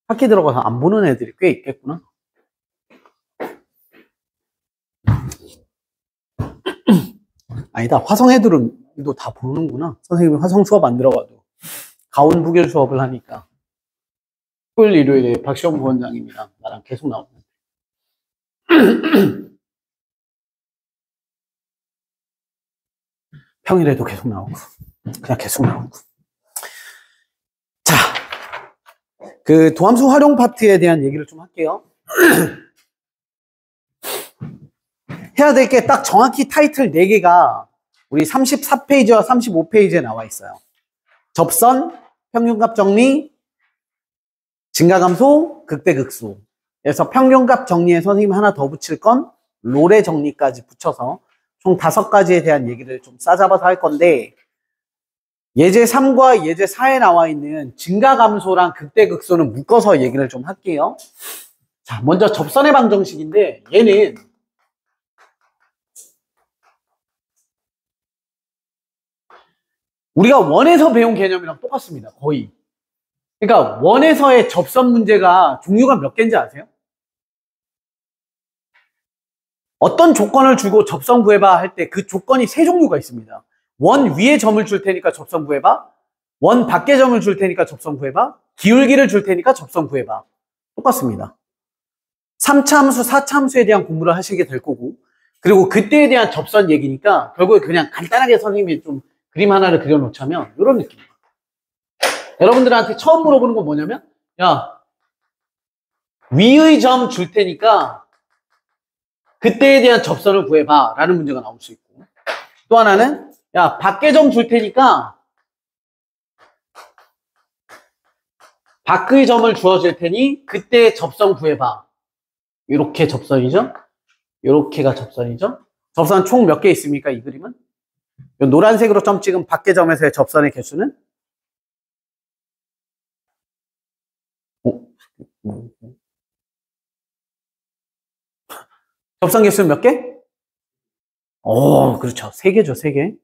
학기 들어가서 안 보는 애들이 꽤 있겠구나. 아니다. 화성 애들은 또 다 보는구나. 선생님이 화성 수업 안 들어가도. 가온 부결 수업을 하니까. 토요일, 일요일에 박시영 부원장님이랑 나랑 계속 나오는데. 평일에도 계속 나오고. 그냥 계속 나오고. 자, 그 도함수 활용 파트에 대한 얘기를 좀 할게요. 해야 될 게 딱 정확히 타이틀 4개가 우리 34페이지와 35페이지에 나와 있어요. 접선, 평균값 정리, 증가감소, 극대극소. 그래서 평균값 정리에 선생님이 하나 더 붙일 건 롤의 정리까지 붙여서 총 5가지에 대한 얘기를 좀 싸잡아서 할 건데, 예제 3과 예제 4에 나와 있는 증가감소랑 극대극소는 묶어서 얘기를 좀 할게요. 자, 먼저 접선의 방정식인데, 얘는 우리가 원에서 배운 개념이랑 똑같습니다. 거의. 그러니까 원에서의 접선 문제가 종류가 몇 개인지 아세요? 어떤 조건을 주고 접선 구해봐 할 때 그 조건이 3종류가 있습니다. 원 위에 점을 줄 테니까 접선 구해봐. 원 밖에 점을 줄 테니까 접선 구해봐. 기울기를 줄 테니까 접선 구해봐. 똑같습니다. 3차 함수, 4차 함수에 대한 공부를 하시게 될 거고, 그리고 그때에 대한 접선 얘기니까 결국에 그냥 간단하게 선생님이 좀 그림 하나를 그려놓자면 이런 느낌이에요. 여러분들한테 처음 물어보는 건 뭐냐면, 야, 위의 점 줄 테니까 그때에 대한 접선을 구해봐 라는 문제가 나올 수 있고, 또 하나는 야, 밖에 점 줄 테니까 밖의 점을 주어질 테니 그때 접선 구해봐. 이렇게 접선이죠. 이렇게가 접선이죠. 접선 총 몇 개 있습니까? 이 그림은 노란색으로 점 찍은 밖의 점에서의 접선의 개수는 접선 개수는 몇 개? 그렇죠. 3개죠, 3개.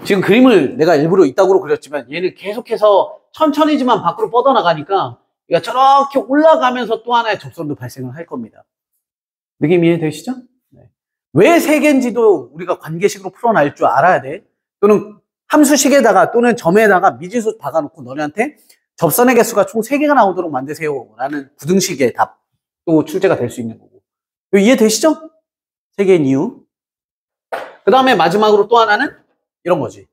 지금 그림을 내가 일부러 이따구로 그렸지만 얘는 계속해서 천천히지만 밖으로 뻗어나가니까 얘가 저렇게 올라가면서 또 하나의 접선도 발생을 할 겁니다. 느낌 이해되시죠? 네. 왜 3개인지도 우리가 관계식으로 풀어낼 줄 알아야 돼. 또는 함수식에다가 또는 점에다가 미지수 박아놓고 너네한테 접선의 개수가 총 3개가 나오도록 만드세요 라는 구등식의 답도 출제가 될 수 있는 거고. 이해되시죠? 3개인 이유. 그 다음에 마지막으로 또 하나는 이런 거지.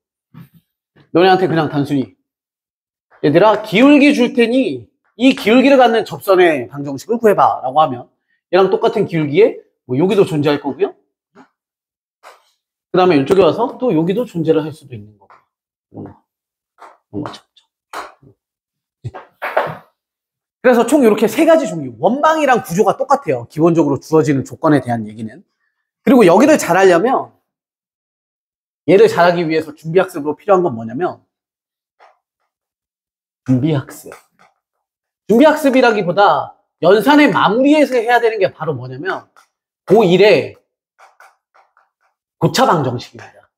너네한테 그냥 단순히 얘들아 기울기 줄 테니 이 기울기를 갖는 접선의 방정식을 구해봐 라고 하면 얘랑 똑같은 기울기에 뭐 여기도 존재할 거고요. 그 다음에 이쪽에 와서 또 여기도 존재를 할 수도 있는 거고. 이런 거. 그래서 총 이렇게 3가지 종류. 원방이랑 구조가 똑같아요. 기본적으로 주어지는 조건에 대한 얘기는. 그리고 여기를 잘 하려면 얘를 잘하기 위해서 준비학습으로 필요한 건 뭐냐면 준비학습. 준비학습이라기보다 연산의 마무리에서 해야 되는 게 바로 뭐냐면 고1의 고차 방정식입니다.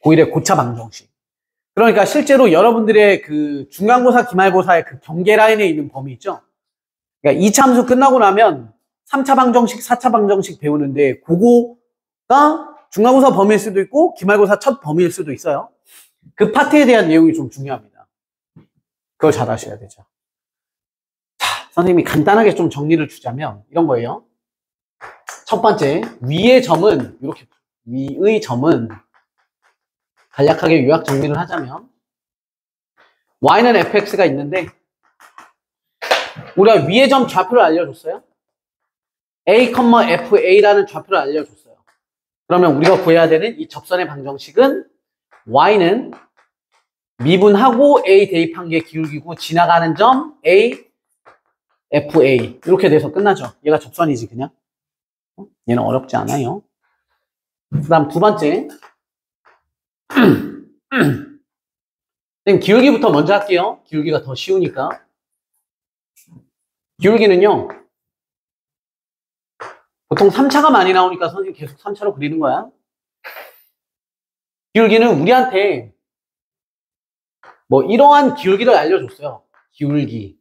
고1의 고차 방정식. 그러니까 실제로 여러분들의 그 중간고사, 기말고사의 그 경계 라인에 있는 범위 있죠? 그러니까 2차 함수 끝나고 나면 3차 방정식, 4차 방정식 배우는데 그거가 중간고사 범위일 수도 있고 기말고사 첫 범위일 수도 있어요. 그 파트에 대한 내용이 좀 중요합니다. 그걸 잘 아셔야 되죠. 자, 선생님이 간단하게 좀 정리를 주자면 이런 거예요. 첫 번째, 위의 점은 이렇게 위의 점은 간략하게 요약 정리를 하자면 y는 fx가 있는데 우리가 위의 점 좌표를 알려줬어요. a, fa라는 좌표를 알려줬어요. 그러면 우리가 구해야 되는 이 접선의 방정식은 y는 미분하고 a 대입한 게 기울기고 지나가는 점 a, fa 이렇게 돼서 끝나죠. 얘가 접선이지 그냥. 얘는 어렵지 않아요. 그 다음 두 번째 기울기부터 먼저 할게요. 기울기가 더 쉬우니까. 기울기는요 보통 3차가 많이 나오니까 선생님 계속 3차로 그리는 거야. 기울기는 우리한테 뭐 이러한 기울기를 알려줬어요. 기울기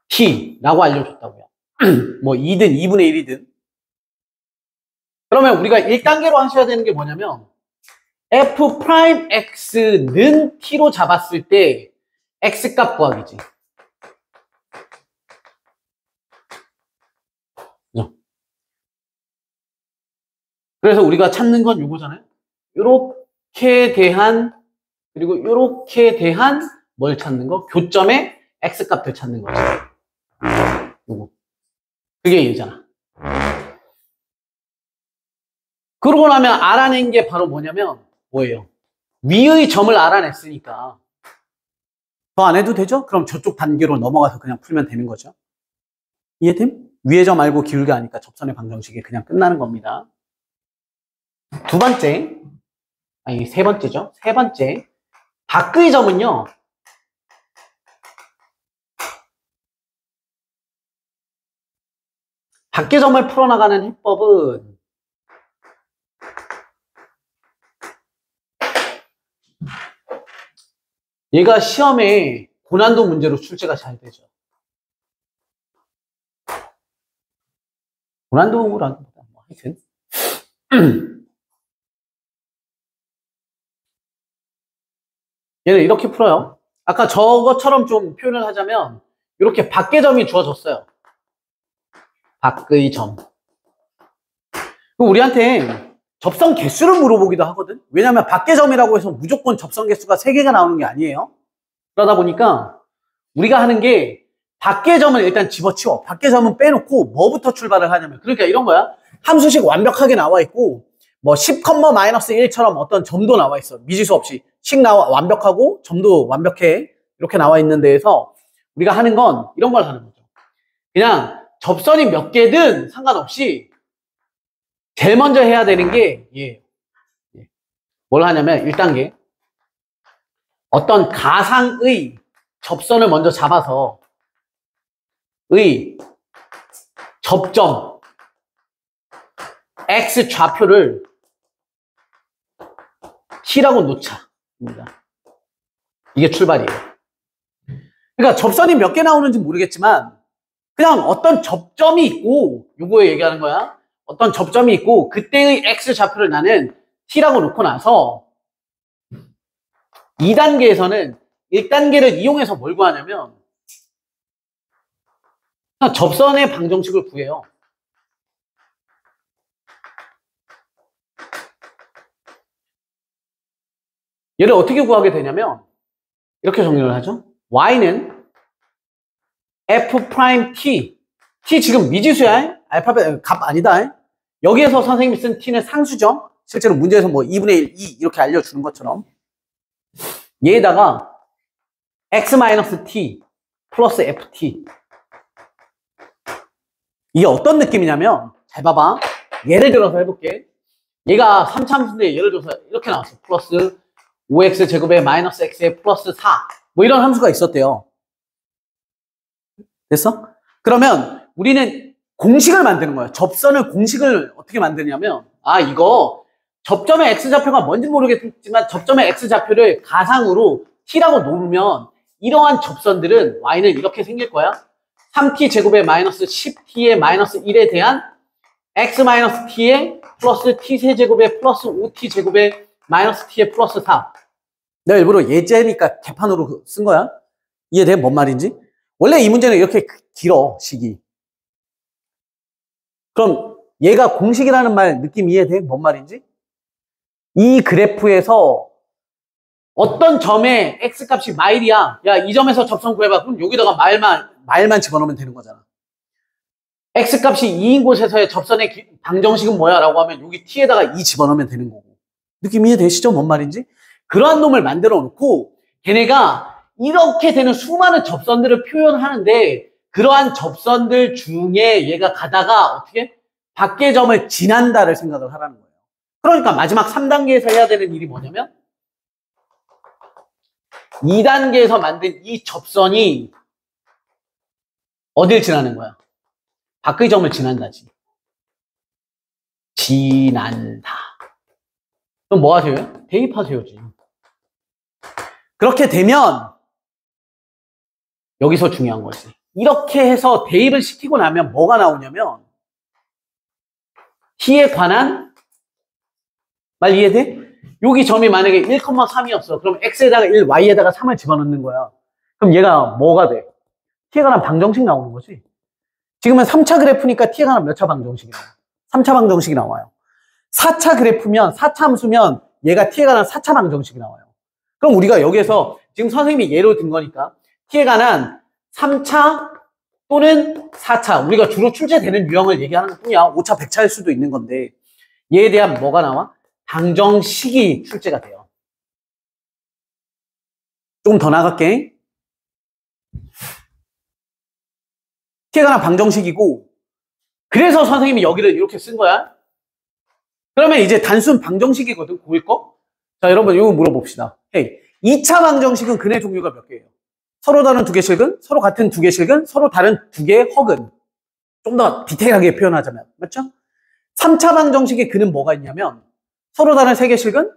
t라고 알려줬다고요. 뭐 2든 2분의 1이든. 그러면 우리가 1단계로 하셔야 되는 게 뭐냐면 f'x는 t로 잡았을 때 x값 구하기지. 그래서 우리가 찾는 건 요거잖아요. 요렇게 대한 그리고 요렇게 대한 뭘 찾는 거? 교점의 x값을 찾는 거지. 요거. 그게 얘잖아. 그러고 나면 알아낸 게 바로 뭐냐면 뭐예요? 위의 점을 알아냈으니까 더 안 해도 되죠? 그럼 저쪽 단계로 넘어가서 그냥 풀면 되는 거죠. 이해됨? 위의 점 알고 기울기 아니까 접선의 방정식이 그냥 끝나는 겁니다. 두 번째, 아니 세 번째죠. 세 번째, 밖의 점은요. 밖의 점을 풀어나가는 해법은 얘가 시험에 고난도 문제로 출제가 잘 되죠. 고난도라기보다 뭐 하여튼 얘는 이렇게 풀어요. 아까 저것처럼 좀 표현을 하자면 이렇게 밖의 점이 주어졌어요. 밖의 점. 우리한테 접선 개수를 물어보기도 하거든. 왜냐하면 밖의 점이라고 해서 무조건 접선 개수가 3개가 나오는 게 아니에요. 그러다 보니까 우리가 하는 게 밖의 점을 일단 집어치워. 밖의 점은 빼놓고 뭐부터 출발을 하냐면 그러니까 이런 거야. 함수식 완벽하게 나와 있고 뭐 10,-1처럼 어떤 점도 나와 있어. 미지수 없이. 식 나와 완벽하고 점도 완벽해. 이렇게 나와 있는 데에서 우리가 하는 건 이런 걸 하는 거죠. 그냥 접선이 몇 개든 상관없이 제일 먼저 해야 되는 게 뭘 하냐면 1단계 어떤 가상의 접선을 먼저 잡아서 의 접점 x 좌표를 t라고 놓자. 이게 출발이에요. 그러니까 접선이 몇 개 나오는지 모르겠지만 그냥 어떤 접점이 있고 요거에 얘기하는 거야. 어떤 접점이 있고 그때의 x 좌표를 나는 t라고 놓고 나서 2단계에서는 1단계를 이용해서 뭘 구하냐면 그냥 접선의 방정식을 구해요. 얘를 어떻게 구하게 되냐면 이렇게 정리를 하죠. y는 f't t 지금 미지수야. 알파벳 값 아니다. 여기에서 선생님이 쓴 t는 상수죠. 실제로 문제에서 뭐 2분의 1, 2 이렇게 알려주는 것처럼 얘에다가 x-t 플러스 ft 이게 어떤 느낌이냐면 잘 봐봐. 예를 들어서 해볼게. 얘가 3차함수인데 예를 들어서 이렇게 나왔어. 플러스 5x 제곱에 마이너스 x에 플러스 4 뭐 이런 함수가 있었대요. 됐어? 그러면 우리는 공식을 만드는 거야. 접선을 공식을 어떻게 만드냐면 이거 접점의 x좌표가 뭔지 모르겠지만 접점의 x좌표를 가상으로 t라고 놓으면 이러한 접선들은 y는 이렇게 생길 거야. 3t 제곱에 마이너스 10t의 마이너스 1에 대한 x 마이너스 t의 플러스 t 세제곱에 플러스 5t 제곱에 마이너스 t의 플러스 4. 내가 일부러 예제니까 개판으로 쓴 거야. 이해돼? 뭔 말인지? 원래 이 문제는 이렇게 길어, 식이. 그럼 얘가 공식이라는 말 느낌 이해돼? 뭔 말인지? 이 그래프에서 어떤 점에 x값이 마일이야. 야, 이 점에서 접선 구해봐. 그럼 여기다가 마일만 집어넣으면 되는 거잖아. x값이 2인 곳에서의 접선의 방정식은 뭐야? 라고 하면 여기 t에다가 2 집어넣으면 되는 거고. 느낌 이해되시죠? 뭔 말인지? 그러한 놈을 만들어 놓고 걔네가 이렇게 되는 수많은 접선들을 표현하는데 그러한 접선들 중에 얘가 가다가 어떻게? 밖의 점을 지난다를 생각을 하라는 거예요. 그러니까 마지막 3단계에서 해야 되는 일이 뭐냐면 2단계에서 만든 이 접선이 어딜 지나는 거야? 밖의 점을 지난다지. 지난다. 그럼 뭐 하세요? 대입하세요, 지금. 그렇게 되면 여기서 중요한 거지. 이렇게 해서 대입을 시키고 나면 뭐가 나오냐면 t에 관한 말 이해돼? 여기 점이 만약에 1,3이었어. 그럼 x에다가 1, y에다가 3을 집어넣는 거야. 그럼 얘가 뭐가 돼? t에 관한 방정식 나오는 거지. 지금은 3차 그래프니까 t에 관한 몇 차 방정식이 나와요? 3차 방정식이 나와요. 4차 그래프면 4차 함수면 얘가 t에 관한 4차 방정식이 나와요. 그럼 우리가 여기에서 지금 선생님이 예로 든 거니까 t에 관한 3차 또는 4차 우리가 주로 출제되는 유형을 얘기하는 것뿐이야. 5차, 100차일 수도 있는 건데 얘에 대한 뭐가 나와? 방정식이 출제가 돼요. 조금 더 나갈게. t에 관한 방정식이고 그래서 선생님이 여기를 이렇게 쓴 거야. 그러면 이제 단순 방정식이거든, 고1 거. 자, 여러분 이거 물어봅시다. 헤이, 2차 방정식은 근의 종류가 몇 개예요? 서로 다른 두 개 실근, 서로 같은 두 개 실근, 서로 다른 두 개의 허근. 좀 더 디테일하게 표현하자면, 맞죠? 3차 방정식의 근은 뭐가 있냐면 서로 다른 세 개 실근,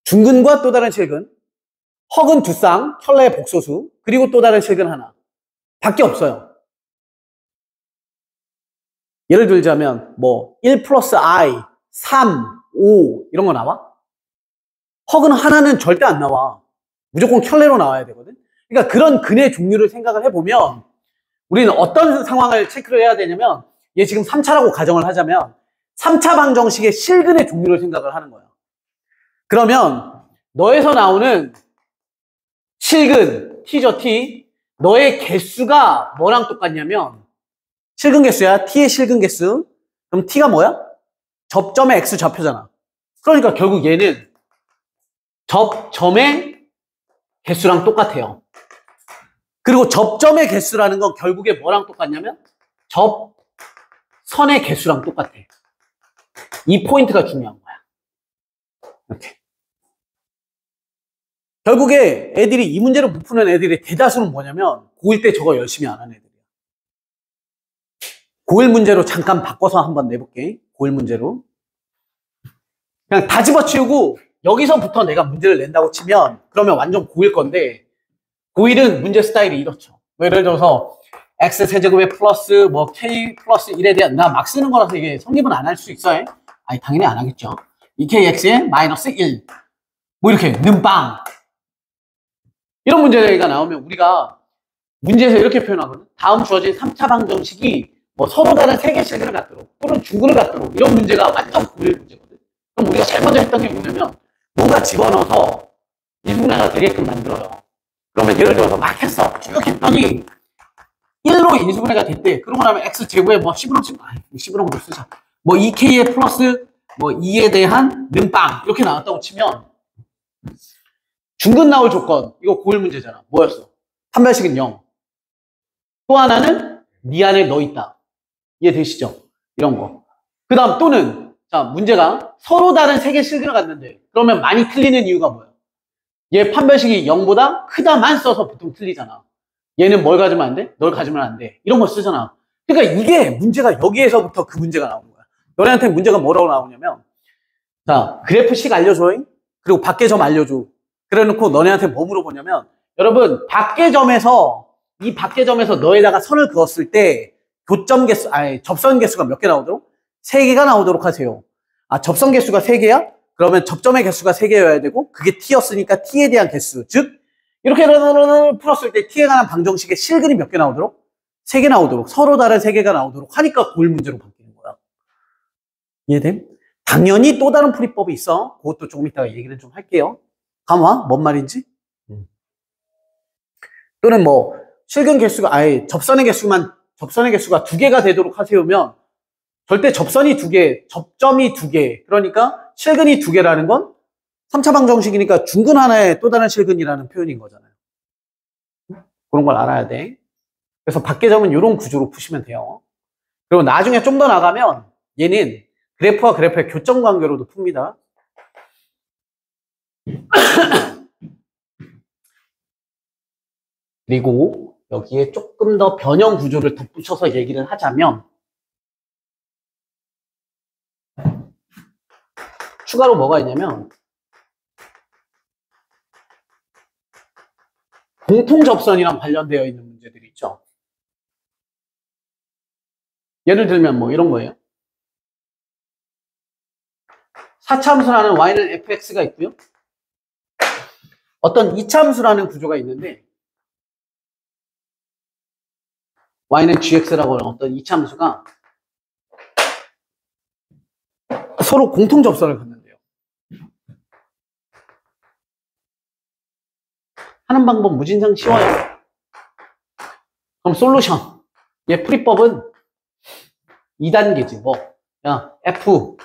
중근과 또 다른 실근, 허근 두 쌍, 혈레의 복소수, 그리고 또 다른 실근 하나. 밖에 없어요. 예를 들자면 뭐 1 플러스 i, 3, 5 이런 거 나와? 허근 하나는 절대 안 나와. 무조건 켤레로 나와야 되거든. 그러니까 그런 근의 종류를 생각을 해보면 우리는 어떤 상황을 체크를 해야 되냐면 얘 지금 3차라고 가정을 하자면 3차 방정식의 실근의 종류를 생각을 하는 거야. 그러면 너에서 나오는 실근, t죠, t. 너의 개수가 뭐랑 똑같냐면 실근 개수야. t의 실근 개수. 그럼 t가 뭐야? 접점의 x 좌표잖아. 그러니까 결국 얘는 접점의 개수랑 똑같아요. 그리고 접점의 개수라는 건 결국에 뭐랑 똑같냐면 접선의 개수랑 똑같아. 이 포인트가 중요한 거야. 이렇게. 결국에 애들이 이 문제를 못 푸는 애들의 대다수는 뭐냐면 고1 때 저거 열심히 안 하는 애들이야. 고1 문제로 잠깐 바꿔서 한번 내볼게. 고1 문제로. 그냥 다 집어치우고 여기서부터 내가 문제를 낸다고 치면 그러면 완전 고1 건데 고1은 문제 스타일이 이렇죠. 뭐 예를 들어서 x 세제곱에 플러스 뭐 k 플러스 1에 대한 나 막 쓰는 거라서 이게 성립은 안 할 수 있어요. 아니 당연히 안 하겠죠. 2kx에 마이너스 1 뭐 이렇게 는빵 이런 문제가 나오면 우리가 문제에서 이렇게 표현하거든. 다음 주어진 3차 방정식이 뭐 서로 다른 세 개 실근을 갖도록 또는 중근을 갖도록 이런 문제가 완전 고1 문제거든. 그럼 우리가 제일 먼저 했던 게 뭐냐면 뭔가 집어넣어서 인수분해가 되게끔 만들어요. 그러면 예를 들어서 막 했어. 쭉 했더니 1로 인수분해가 됐대. 그러고 나면 x제곱에 뭐 10으로 쓰자. 뭐 2k에 플러스 뭐 2에 대한 는빵 이렇게 나왔다고 치면 중근 나올 조건 이거 고1 문제잖아. 뭐였어? 판별식은 0. 또 하나는 네 안에 너 있다. 이해되시죠? 이런 거. 그 다음 또는 자 문제가 서로 다른 세 개 실근을 갖는데 그러면 많이 틀리는 이유가 뭐야? 얘 판별식이 0보다 크다만 써서 보통 틀리잖아. 얘는 뭘 가지면 안 돼? 널 가지면 안 돼. 이런 거 쓰잖아. 그러니까 이게 문제가 여기에서부터 그 문제가 나오는 거야. 너네한테 문제가 뭐라고 나오냐면 자 그래프식 알려줘. 그리고 밖의 점 알려줘. 그래놓고 너네한테 뭐 물어보냐면 여러분 밖의 점에서 이 밖의 점에서 너에다가 선을 그었을 때 교점 개수 아니 접선 개수가 몇 개 나오도록? 3개가 나오도록 하세요. 아 접선 개수가 3개야? 그러면 접점의 개수가 3개여야 되고 그게 t였으니까 t에 대한 개수 즉 이렇게 풀었을 때 t에 관한 방정식의 실근이 몇 개 나오도록? 3개 나오도록 서로 다른 3개가 나오도록 하니까 고1 문제로 바뀌는 거야. 이해됨? 당연히 또 다른 풀이법이 있어. 그것도 조금 이따가 얘기를 좀 할게요. 감화? 뭔 말인지? 또는 뭐 실근 개수가 아예 접선의 개수가 2개가 되도록 하세요면 절대 접선이 2개, 접점이 2개. 그러니까 실근이 2개라는 건 3차 방정식이니까 중근 하나에 또 다른 실근이라는 표현인 거잖아요. 그런 걸 알아야 돼. 그래서 밖의 점은 이런 구조로 푸시면 돼요. 그리고 나중에 좀 더 나가면 얘는 그래프와 그래프의 교점 관계로도 풉니다. 그리고 여기에 조금 더 변형 구조를 덧붙여서 얘기를 하자면 추가로 뭐가 있냐면 공통접선이랑 관련되어 있는 문제들이 있죠. 예를 들면 뭐 이런 거예요. 사차함수라는 y는 fx가 있고요. 어떤 이차함수라는 구조가 있는데 y는 gx라고 하는 어떤 이차함수가 서로 공통접선을 갖는데요. 하는 방법 무진장 쉬워요. 그럼 솔루션. 얘 풀이법은 2단계지. 뭐, 야, f,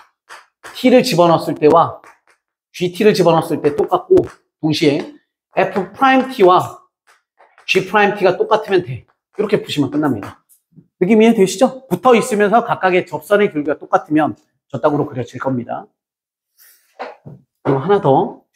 t를 집어넣었을 때와 gt 를 집어넣었을 때 똑같고, 동시에 f 프라임 t와 g 프라임 t가 똑같으면 돼. 이렇게 푸시면 끝납니다. 느낌 이해되시죠? 붙어 있으면서 각각의 접선의 길이가 똑같으면 저땅으로 그려질 겁니다. 그리고 하나 더.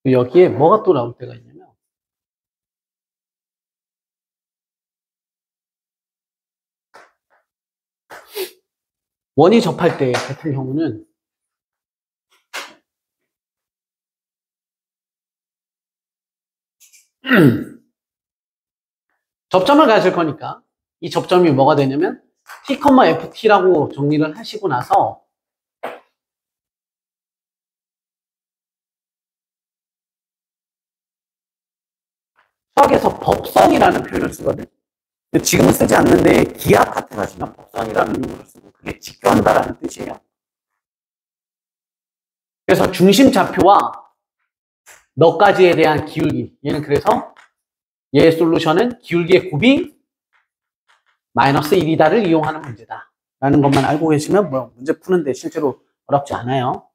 여기에 뭐가 또 나올 때가 있냐면 원이 접할 때 같은 경우는 접점을 가질 거니까 이 접점이 뭐가 되냐면 t, ft라고 정리를 하시고 나서 수학에서 법선이라는 표현을 쓰거든. 근데 지금은 쓰지 않는데 기하 파트 하시면 법선이라는 용어를 쓰고 그게 직교한다라는 뜻이에요. 그래서 중심 좌표와 너까지에 대한 기울기, 얘는 그래서 얘의 솔루션은 기울기의 곱이 마이너스 1이다를 이용하는 문제다 라는 것만 알고 계시면 뭐 문제 푸는데 실제로 어렵지 않아요.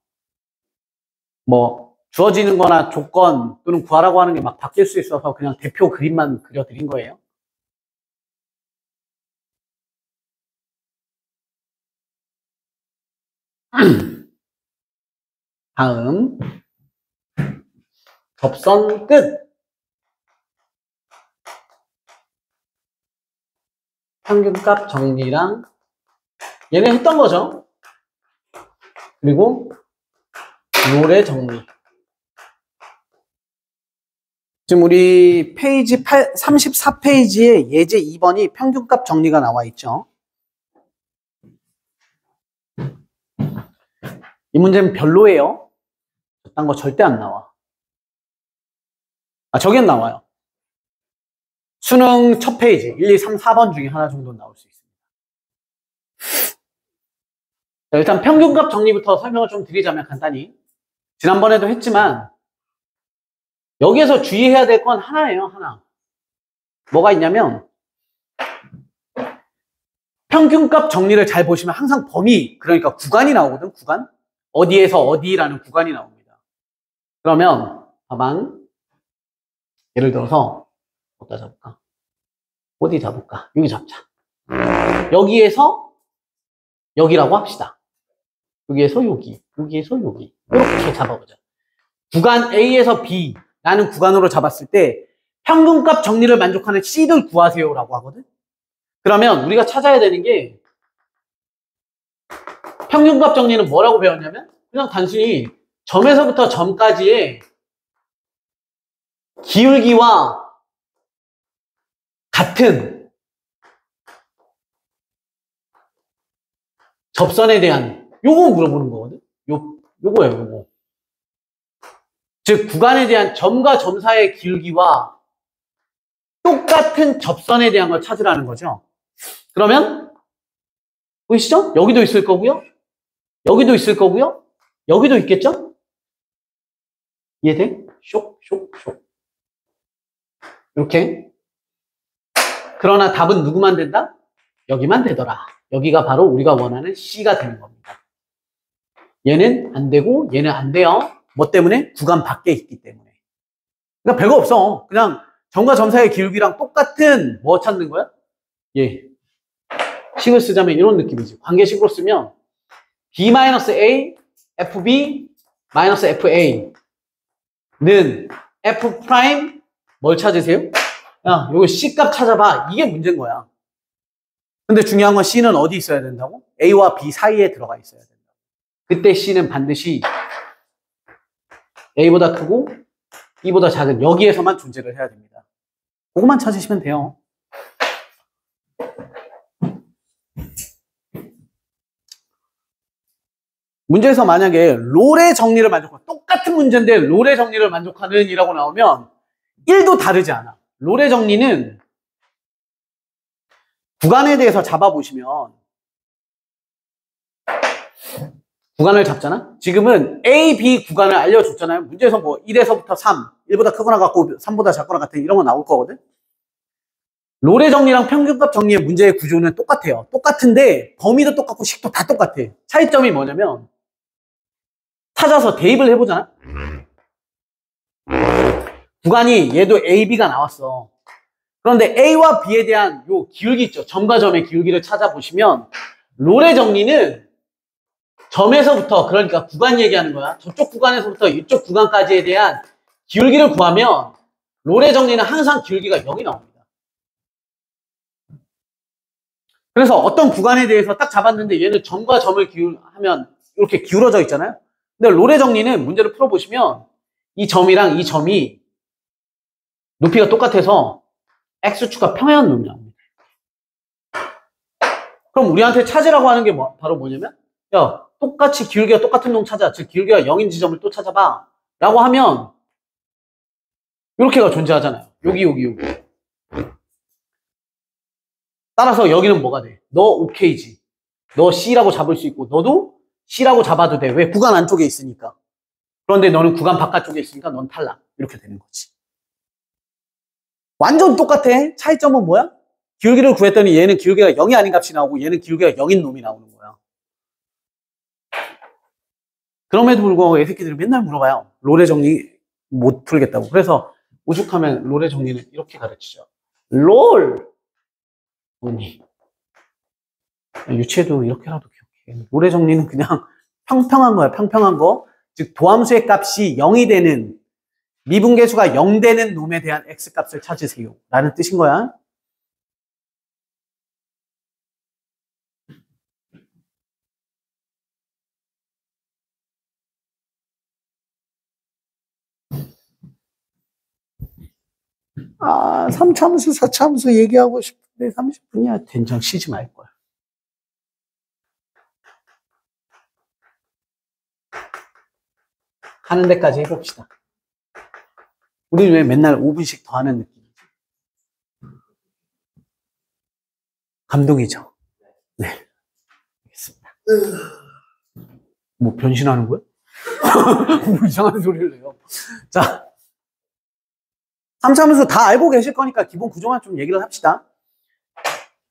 뭐 주어지는 거나 조건 또는 구하라고 하는 게 막 바뀔 수 있어서 그냥 대표 그림만 그려드린 거예요. 다음 접선 끝. 평균값 정리랑 얘는 했던 거죠. 그리고 롤의 정리. 지금 우리 페이지 34페이지에 예제 2번이 평균값 정리가 나와 있죠. 이 문제는 별로예요. 딴 거 절대 안 나와. 아, 저긴 나와요. 수능 첫 페이지 1, 2, 3, 4번 중에 하나 정도 나올 수 있습니다. 자, 일단 평균값 정리부터 설명을 좀 드리자면 간단히 지난번에도 했지만 여기에서 주의해야 될 건 하나예요. 하나. 뭐가 있냐면 평균값 정리를 잘 보시면 항상 범위, 그러니까 구간이 나오거든. 구간. 어디에서 어디라는 구간이 나옵니다. 그러면 가방 예를 들어서 어디다 잡을까? 어디 잡을까? 여기 잡자. 여기에서 여기라고 합시다. 여기에서 여기, 여기에서 여기 이렇게 잡아보자. 구간 A에서 B라는 구간으로 잡았을 때 평균값 정리를 만족하는 C들 구하세요라고 하거든. 그러면 우리가 찾아야 되는 게 평균값 정리는 뭐라고 배웠냐면 그냥 단순히 점에서부터 점까지의 기울기와 같은 접선에 대한 요거 물어보는 거거든. 요거예요, 요거. 즉 구간에 대한 점과 점 사이의 기울기와 똑같은 접선에 대한 걸 찾으라는 거죠. 그러면 보이시죠? 여기도 있을 거고요. 여기도 있을 거고요. 여기도 있겠죠? 이해돼? 쇽. 이렇게. 그러나 답은 누구만 된다? 여기만 되더라. 여기가 바로 우리가 원하는 C가 되는 겁니다. 얘는 안 되고 얘는 안 돼요. 뭐 때문에? 구간 밖에 있기 때문에. 그러니까 별거 없어. 그냥 점과 점 사이의 기울기랑 똑같은 뭐 찾는 거야? 예. 식을 쓰자면 이런 느낌이지. 관계식으로 쓰면 B-A, FB-FA는 F 프라임 뭘 찾으세요? 야, 요거 C 값 찾아봐. 이게 문제인 거야. 근데 중요한 건 C는 어디 있어야 된다고? A와 B 사이에 들어가 있어야 된다. 그때 C는 반드시 A보다 크고 B보다 작은 여기에서만 존재를 해야 됩니다. 그것만 찾으시면 돼요. 문제에서 만약에 롤의 정리를 만족하는, 똑같은 문제인데 롤의 정리를 만족하는 이라고 나오면 1도 다르지 않아. 롤의 정리는 구간에 대해서 잡아보시면 구간을 잡잖아? 지금은 A, B 구간을 알려줬잖아요. 문제에서 뭐 1에서부터 3, 1보다 크거나 같고 3보다 작거나 같은 이런 거 나올 거거든? 롤의 정리랑 평균값 정리의 문제의 구조는 똑같아요. 똑같은데 범위도 똑같고 식도 다 똑같아. 차이점이 뭐냐면 찾아서 대입을 해보잖아? 구간이 얘도 A, B가 나왔어. 그런데 A와 B에 대한 요 기울기 있죠. 점과 점의 기울기를 찾아보시면 롤의 정리는 점에서부터, 그러니까 구간 얘기하는 거야. 저쪽 구간에서부터 이쪽 구간까지에 대한 기울기를 구하면 롤의 정리는 항상 기울기가 0이 나옵니다. 그래서 어떤 구간에 대해서 딱 잡았는데 얘는 점과 점을 하면 이렇게 기울어져 있잖아요. 근데 롤의 정리는 문제를 풀어보시면 이 점이랑 이 점이 높이가 똑같아서 X축과 평행한 놈이 나옵니다. 그럼 우리한테 찾으라고 하는 게 바로 뭐냐면, 야, 똑같이 기울기가 똑같은 놈 찾아. 즉 기울기가 0인 지점을 또 찾아봐. 라고 하면 이렇게가 존재하잖아요. 여기. 따라서 여기는 뭐가 돼? 너 OK지. 너 C라고 잡을 수 있고 너도 C라고 잡아도 돼. 왜? 구간 안쪽에 있으니까. 그런데 너는 구간 바깥쪽에 있으니까 넌 탈락. 이렇게 되는 거지. 완전 똑같아. 차이점은 뭐야? 기울기를 구했더니 얘는 기울기가 0이 아닌 값이 나오고 얘는 기울기가 0인 놈이 나오는 거야. 그럼에도 불구하고 애새끼들이 맨날 물어봐요. 롤의 정리 못 풀겠다고. 그래서 오죽하면 롤의 정리는 이렇게 가르치죠. 롤! 언니. 유치해도 이렇게라도 기억해. 롤의 정리는 그냥 평평한 거야. 평평한 거. 즉 도함수의 값이 0이 되는, 미분계수가 0 되는 놈에 대한 x값을 찾으세요. 라는 뜻인 거야. 아, 3차함수, 4차함수 얘기하고 싶은데 30분이야. 된장 쉬지 말 거야. 하는 데까지 해봅시다. 우리 왜 맨날 5분씩 더 하는 느낌이지? 감동이죠? 네. 알겠습니다. 뭐 변신하는 거야? 뭐 이상한 소리를 내요. 자, 3차함수 다 알고 계실 거니까 기본 구조만 좀 얘기를 합시다.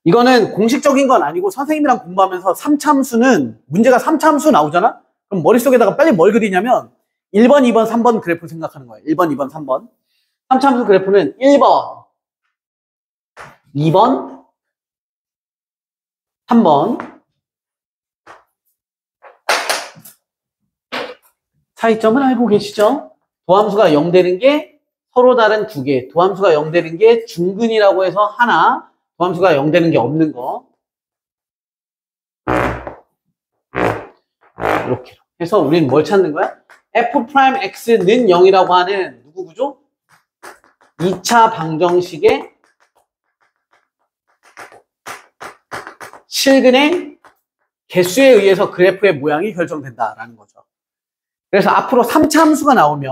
이거는 공식적인 건 아니고 선생님이랑 공부하면서 3차함수는, 문제가 3차함수 나오잖아? 그럼 머릿속에다가 빨리 뭘 그리냐면 1번, 2번, 3번 그래프 생각하는 거예요. 1번, 2번, 3번. 3차함수 그래프는 1번, 2번, 3번. 차이점을 알고 계시죠? 도함수가 0 되는 게 서로 다른 두 개, 도함수가 0 되는 게 중근이라고 해서 하나, 도함수가 0 되는 게 없는 거. 이렇게 해서 우리는 뭘 찾는 거야? F'X는 0이라고 하는 누구 구조? 2차 방정식의 실근의 개수에 의해서 그래프의 모양이 결정된다라는 거죠. 그래서 앞으로 3차 함수가 나오면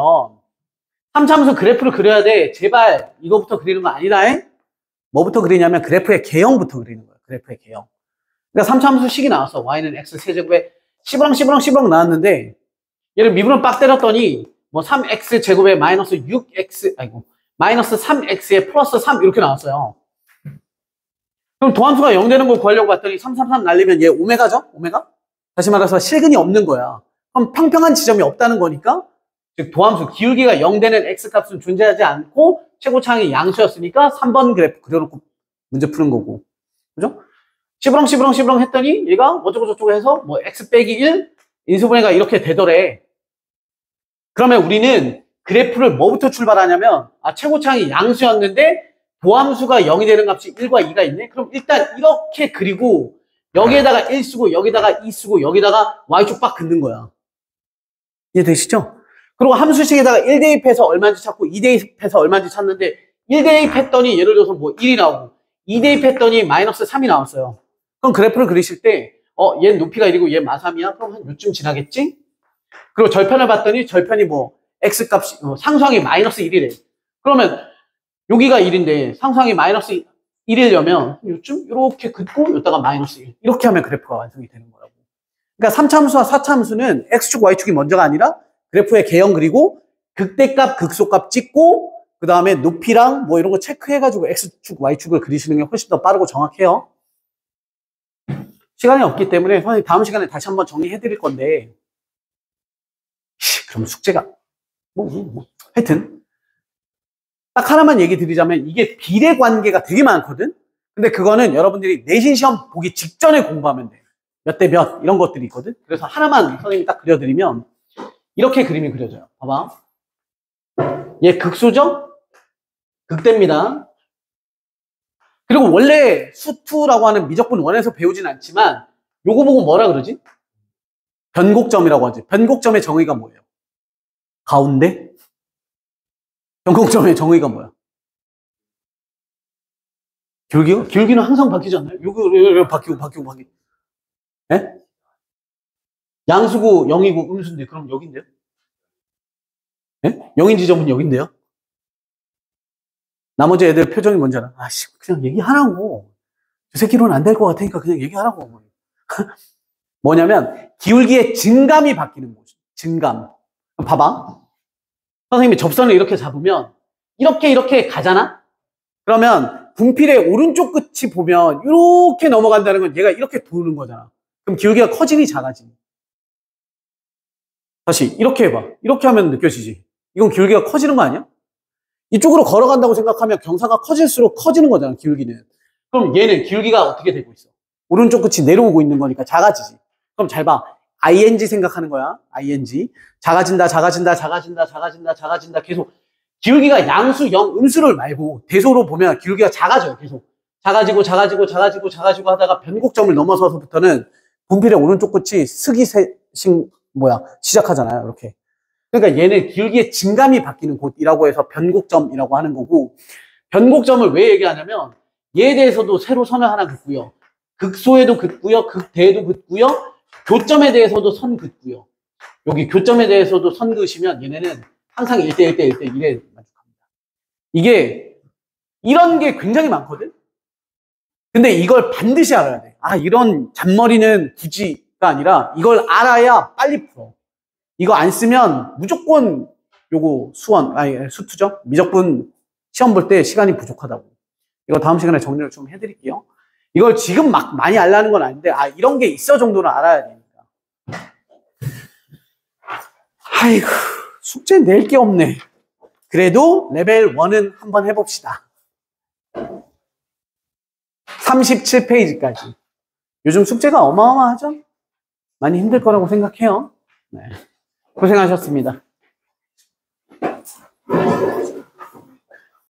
3차 함수 그래프를 그려야 돼. 제발 이거부터 그리는 거 아니다. 뭐부터 그리냐면 그래프의 개형부터 그리는 거예요. 그래프의 개형. 그러니까 3차 함수 식이 나왔어. y는 x 세제곱에 10으랑 나왔는데 얘를 미분을 빡 때렸더니 뭐 3x 제곱에 마이너스 6x, 아이고, 마이너스 3x에 플러스 3 이렇게 나왔어요. 그럼 도함수가 0 되는 걸 구하려고 봤더니 3, 3, 3 날리면 얘 오메가죠? 오메가? 다시 말해서 실근이 없는 거야. 그럼 평평한 지점이 없다는 거니까 즉 도함수 기울기가 0 되는 x값은 존재하지 않고 최고차항이 양수였으니까 3번 그래프 그려놓고 문제 푸는 거고. 그죠? 시부렁 했더니 얘가 어쩌고저쩌고 해서 뭐 x 빼기 1 인수분해가 이렇게 되더래. 그러면 우리는 그래프를 뭐부터 출발하냐면 최고차항이 양수였는데 도함수가 0이 되는 값이 1과 2가 있네. 그럼 일단 이렇게 그리고 여기에다가 1 쓰고 여기다가 2 쓰고 여기다가 y축 빡 긋는 거야. 이해되시죠? 그리고 함수식에다가 1 대입해서 얼마인지 찾고 2 대입해서 얼마인지 찾는데 1 대입했더니 예를 들어서 뭐 1이 나오고 2 대입했더니 마이너스 3이 나왔어요. 그럼 그래프를 그리실 때 얘 높이가 1이고 얘 마삼이야? 그럼 한 요쯤 지나겠지? 그리고 절편을 봤더니 절편이 뭐 x값이 상수항이 마이너스 1이래. 그러면 여기가 1인데 상수항이 마이너스 1이려면 요쯤 이렇게 긋고 여기다가 마이너스 1 이렇게 하면 그래프가 완성이 되는 거라고. 그러니까 3차함수와 4차함수는 x축 y축이 먼저가 아니라 그래프의 개형 그리고 극대값 극소값 찍고 그 다음에 높이랑 뭐 이런 거 체크해가지고 x축 y축을 그리시는 게 훨씬 더 빠르고 정확해요. 시간이 없기 때문에 선생님 다음 시간에 다시 한번 정리해 드릴 건데 그럼 숙제가 하여튼 딱 하나만 얘기 드리자면 이게 비례 관계가 되게 많거든. 근데 그거는 여러분들이 내신 시험 보기 직전에 공부하면 돼. 몇 대 몇 이런 것들이 있거든. 그래서 하나만 선생님이 딱 그려드리면 이렇게 그림이 그려져요. 봐봐. 얘 극소죠? 극대입니다. 그리고 원래 수투라고 하는 미적분 원에서 배우진 않지만 요거 보고 뭐라 그러지? 변곡점이라고 하지. 변곡점의 정의가 뭐예요? 가운데? 변곡점의 정의가 뭐야? 기울기요? 기울기는 항상 바뀌지 않나요? 요거 바뀌고. 예? 양수고 0이고 음수인데 그럼 여긴데요? 예? 0인 지점은 여긴데요? 나머지 애들 표정이 뭔지 알아? 그냥 얘기하라고. 저 새끼로는 안 될 것 같으니까 그냥 얘기하라고. 뭐냐면 기울기의 증감이 바뀌는 거죠. 증감. 봐봐. 선생님이 접선을 이렇게 잡으면 이렇게 가잖아? 그러면 분필의 오른쪽 끝이 보면 이렇게 넘어간다는 건 얘가 이렇게 도는 거잖아. 그럼 기울기가 커지니 작아지니? 다시 이렇게 해봐. 이렇게 하면 느껴지지? 이건 기울기가 커지는 거 아니야? 이쪽으로 걸어간다고 생각하면 경사가 커질수록 커지는 거잖아, 기울기는. 그럼 얘는 기울기가 어떻게 되고 있어? 오른쪽 끝이 내려오고 있는 거니까 작아지지. 그럼 잘 봐. ing 생각하는 거야. ing. 작아진다. 계속. 기울기가 양수, 영, 음수를 말고 대소로 보면 기울기가 작아져요. 계속. 작아지고 하다가 변곡점을 넘어서서부터는 분필의 오른쪽 끝이 시작하잖아요. 이렇게. 그러니까 얘는 기울기의 증감이 바뀌는 곳이라고 해서 변곡점이라고 하는 거고, 변곡점을 왜 얘기하냐면 얘에 대해서도 새로 선을 하나 긋고요. 극소에도 긋고요. 극대에도 긋고요. 교점에 대해서도 선 긋고요. 여기 교점에 대해서도 선 그으시면 얘네는 항상 1대1에 만족합니다. 이게 이런 게 굉장히 많거든. 근데 이걸 반드시 알아야 돼. 이런 잔머리는 굳이가 아니라 이걸 알아야 빨리 풀어. 이거 안 쓰면 무조건 요거 수투죠? 미적분 시험 볼 때 시간이 부족하다고. 이거 다음 시간에 정리를 좀 해드릴게요. 이걸 지금 막 많이 알라는 건 아닌데, 이런 게 있어 정도는 알아야 되니까. 아이고, 숙제 낼 게 없네. 그래도 레벨 1은 한번 해봅시다. 37페이지까지. 요즘 숙제가 어마어마하죠? 많이 힘들 거라고 생각해요. 네. 고생하셨습니다.